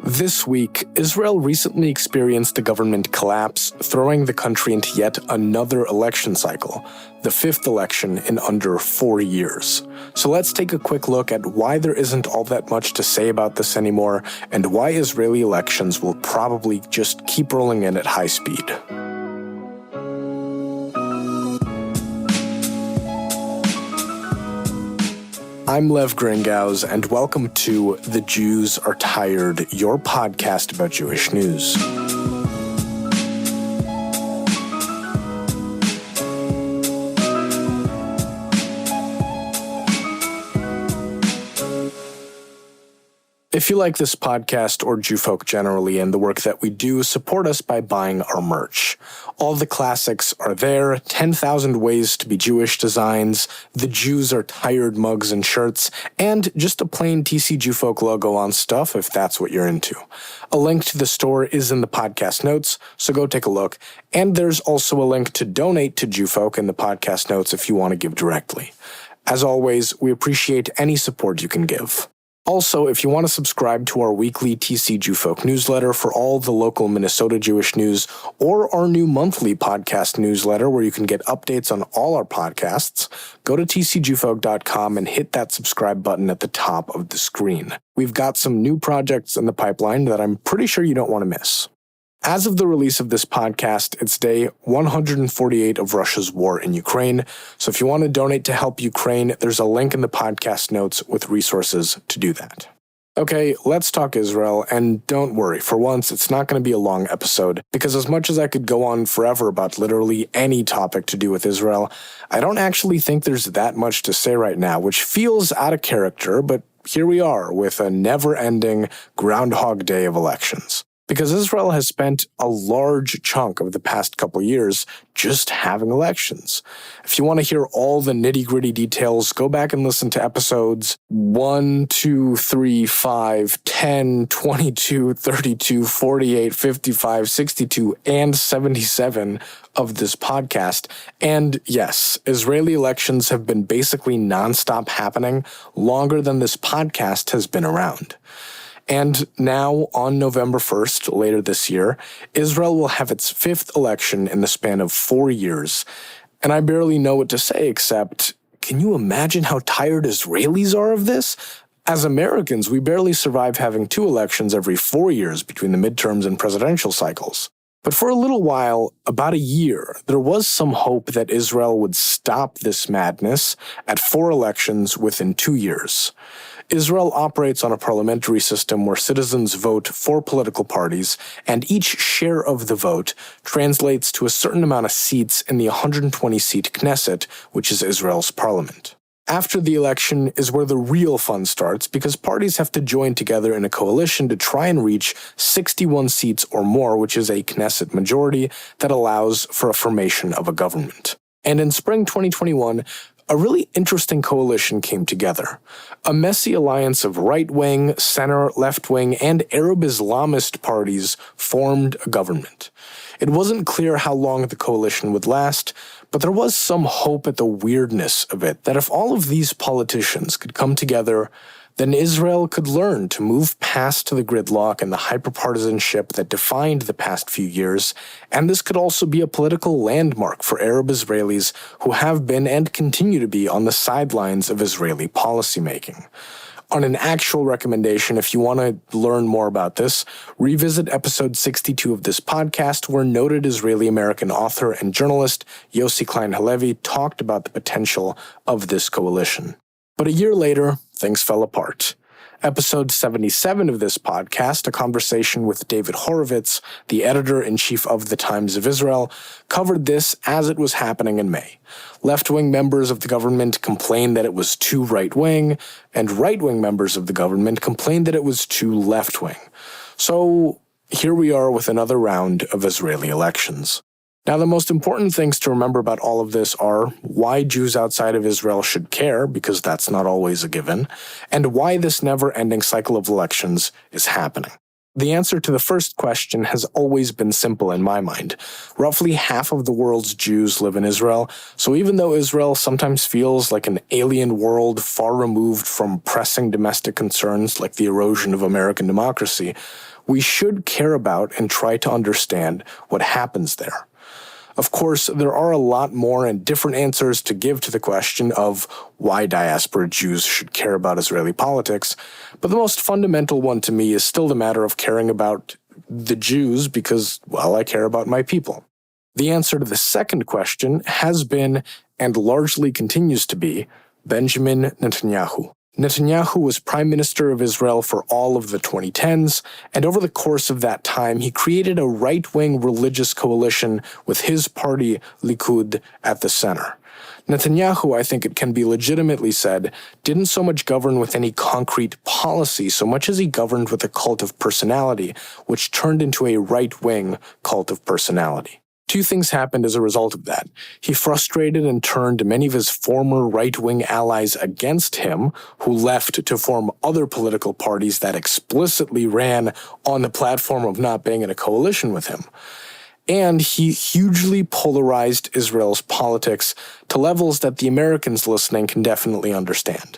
This week, Israel recently experienced a government collapse, throwing the country into yet another election cycle, the fifth election in under 4 years. So let's take a quick look at why there isn't all that much to say about this anymore, and why Israeli elections will probably just keep rolling in at high speed. I'm Lev Gringaus, and welcome to The Jews Are Tired, your podcast about Jewish news. If you like this podcast or Jewfolk generally and the work that we do, support us by buying our merch. All the classics are there, 10,000 Ways to be Jewish designs, The Jews Are Tired mugs and shirts, and just a plain TC Jewfolk logo on stuff if that's what you're into. A link to the store is in the podcast notes, so go take a look. And there's also a link to donate to Jewfolk in the podcast notes if you want to give directly. As always, we appreciate any support you can give. Also, if you want to subscribe to our weekly TC Jewfolk newsletter for all the local Minnesota Jewish news, or our new monthly podcast newsletter where you can get updates on all our podcasts, go to tcjewfolk.com and hit that subscribe button at the top of the screen. We've got some new projects in the pipeline that I'm pretty sure you don't want to miss. As of the release of this podcast, it's day 148 of Russia's war in Ukraine. So if you want to donate to help Ukraine, there's a link in the podcast notes with resources to do that. Okay, let's talk Israel, and don't worry, for once, it's not going to be a long episode, because as much as I could go on forever about literally any topic to do with Israel, I don't actually think there's that much to say right now, which feels out of character, but here we are with a never-ending Groundhog Day of elections. Because Israel has spent a large chunk of the past couple years just having elections. If you want to hear all the nitty-gritty details, go back and listen to episodes 1, 2, 3, 5, 10, 22, 32, 48, 55, 62, and 77 of this podcast. And yes, Israeli elections have been basically nonstop happening longer than this podcast has been around. And now, on November 1st, later this year, Israel will have its fifth election in the span of 4 years. And I barely know what to say except, can you imagine how tired Israelis are of this? As Americans, we barely survive having 2 elections every 4 years between the midterms and presidential cycles. But for a little while, about a year, there was some hope that Israel would stop this madness at 4 elections within 2 years. Israel operates on a parliamentary system where citizens vote for political parties, and each share of the vote translates to a certain amount of seats in the 120-seat Knesset, which is Israel's parliament. After the election is where the real fun starts, because parties have to join together in a coalition to try and reach 61 seats or more, which is a Knesset majority that allows for a formation of a government. And in spring 2021, a really interesting coalition came together. A messy alliance of right-wing, center, left-wing, and Arab Islamist parties formed a government. It wasn't clear how long the coalition would last, but there was some hope at the weirdness of it, that if all of these politicians could come together, then Israel could learn to move past the gridlock and the hyperpartisanship that defined the past few years, and this could also be a political landmark for Arab Israelis who have been and continue to be on the sidelines of Israeli policymaking. On an actual recommendation, if you want to learn more about this, revisit episode 62 of this podcast, where noted Israeli-American author and journalist Yossi Klein Halevi talked about the potential of this coalition. But a year later, things fell apart. Episode 77 of this podcast, a conversation with David Horovitz, the editor-in-chief of the Times of Israel, covered this as it was happening in May. Left-wing members of the government complained that it was too right-wing, and right-wing members of the government complained that it was too left-wing. So here we are with another round of Israeli elections. Now, the most important things to remember about all of this are why Jews outside of Israel should care, because that's not always a given, and why this never-ending cycle of elections is happening. The answer to the first question has always been simple in my mind. Roughly half of the world's Jews live in Israel, so even though Israel sometimes feels like an alien world far removed from pressing domestic concerns like the erosion of American democracy, we should care about and try to understand what happens there. Of course, there are a lot more and different answers to give to the question of why diaspora Jews should care about Israeli politics, but the most fundamental one to me is still the matter of caring about the Jews because, well, I care about my people. The answer to the second question has been, and largely continues to be, Benjamin Netanyahu. Netanyahu was Prime Minister of Israel for all of the 2010s, and over the course of that time, he created a right-wing religious coalition with his party, Likud, at the center. Netanyahu, I think it can be legitimately said, didn't so much govern with any concrete policy so much as he governed with a cult of personality, which turned into a right-wing cult of personality. Two things happened as a result of that. He frustrated and turned many of his former right-wing allies against him, who left to form other political parties that explicitly ran on the platform of not being in a coalition with him. And he hugely polarized Israel's politics to levels that the Americans listening can definitely understand.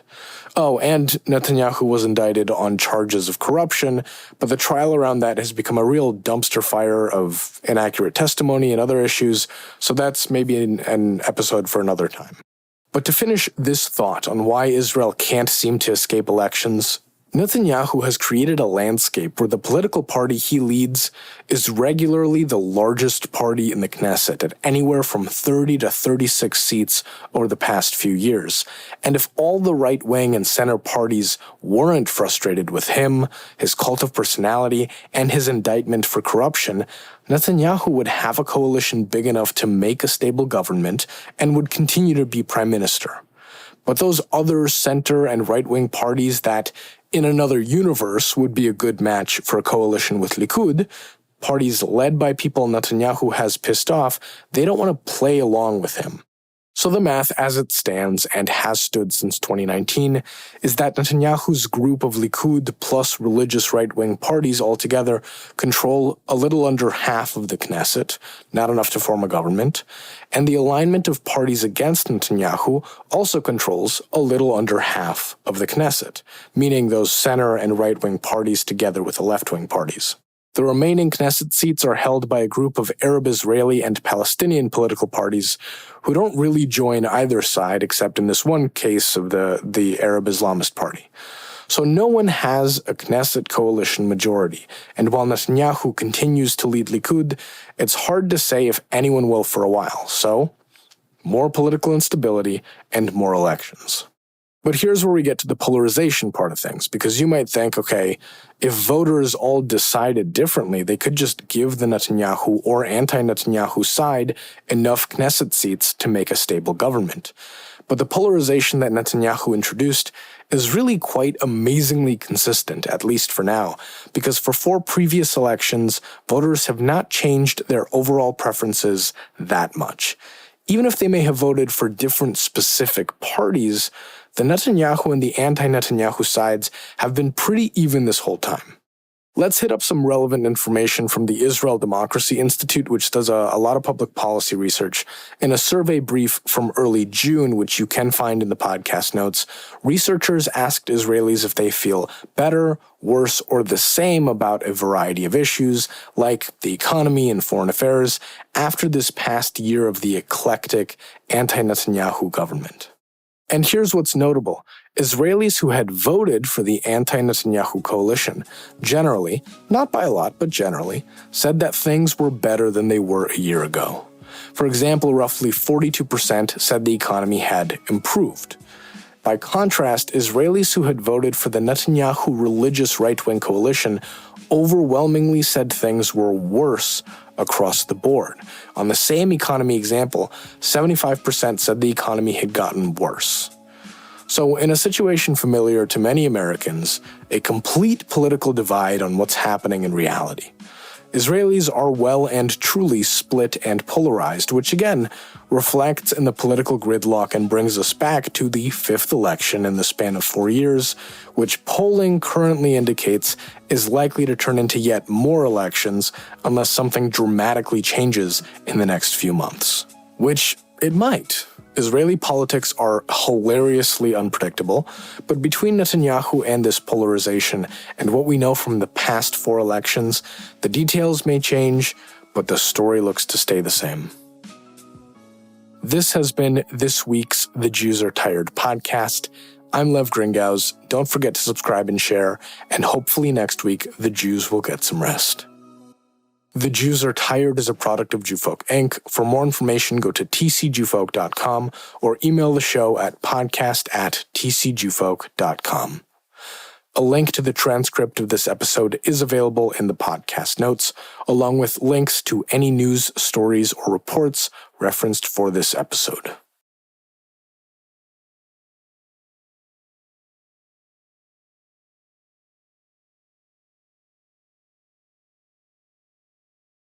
Oh, and Netanyahu was indicted on charges of corruption, but the trial around that has become a real dumpster fire of inaccurate testimony and other issues, so that's maybe an episode for another time. But to finish this thought on why Israel can't seem to escape elections, Netanyahu has created a landscape where the political party he leads is regularly the largest party in the Knesset at anywhere from 30 to 36 seats over the past few years. And if all the right-wing and center parties weren't frustrated with him, his cult of personality, and his indictment for corruption, Netanyahu would have a coalition big enough to make a stable government and would continue to be prime minister. But those other center and right-wing parties that, in another universe, would be a good match for a coalition with Likud, parties led by people Netanyahu has pissed off, they don't want to play along with him. So the math as it stands, and has stood since 2019, is that Netanyahu's group of Likud plus religious right-wing parties altogether control a little under half of the Knesset, not enough to form a government, and the alignment of parties against Netanyahu also controls a little under half of the Knesset, meaning those center and right-wing parties together with the left-wing parties. The remaining Knesset seats are held by a group of Arab Israeli and Palestinian political parties who don't really join either side except in this one case of the Arab Islamist Party. So no one has a Knesset coalition majority, and while Netanyahu continues to lead Likud, it's hard to say if anyone will for a while. So, more political instability and more elections. But here's where we get to the polarization part of things, because you might think, okay, if voters all decided differently, they could just give the Netanyahu or anti-Netanyahu side enough Knesset seats to make a stable government. But the polarization that Netanyahu introduced is really quite amazingly consistent, at least for now, because for 4 previous elections, voters have not changed their overall preferences that much. Even if they may have voted for different specific parties, the Netanyahu and the anti-Netanyahu sides have been pretty even this whole time. Let's hit up some relevant information from the Israel Democracy Institute, which does a lot of public policy research. In a survey brief from early June, which you can find in the podcast notes, researchers asked Israelis if they feel better, worse, or the same about a variety of issues, like the economy and foreign affairs, after this past year of the eclectic anti-Netanyahu government. And here's what's notable. Israelis who had voted for the anti-Netanyahu coalition generally, not by a lot, but generally, said that things were better than they were a year ago. For example, roughly 42% said the economy had improved. By contrast, Israelis who had voted for the Netanyahu religious right-wing coalition overwhelmingly said things were worse across the board. On the same economy example, 75% said the economy had gotten worse. So in a situation familiar to many Americans, a complete political divide on what's happening in reality. Israelis are well and truly split and polarized, which again reflects in the political gridlock and brings us back to the fifth election in the span of 4 years, which polling currently indicates is likely to turn into yet more elections unless something dramatically changes in the next few months. Which it might. Israeli politics are hilariously unpredictable, but between Netanyahu and this polarization and what we know from the past 4 elections, the details may change, but the story looks to stay the same. This has been this week's The Jews Are Tired podcast. I'm Lev Gringaus. Don't forget to subscribe and share, and hopefully next week the Jews will get some rest. The Jews Are Tired is a product of Jewfolk Inc. For more information, go to tcjewfolk.com or email the show at podcast@tcjewfolk.com. A link to the transcript of this episode is available in the podcast notes, along with links to any news, stories, or reports referenced for this episode.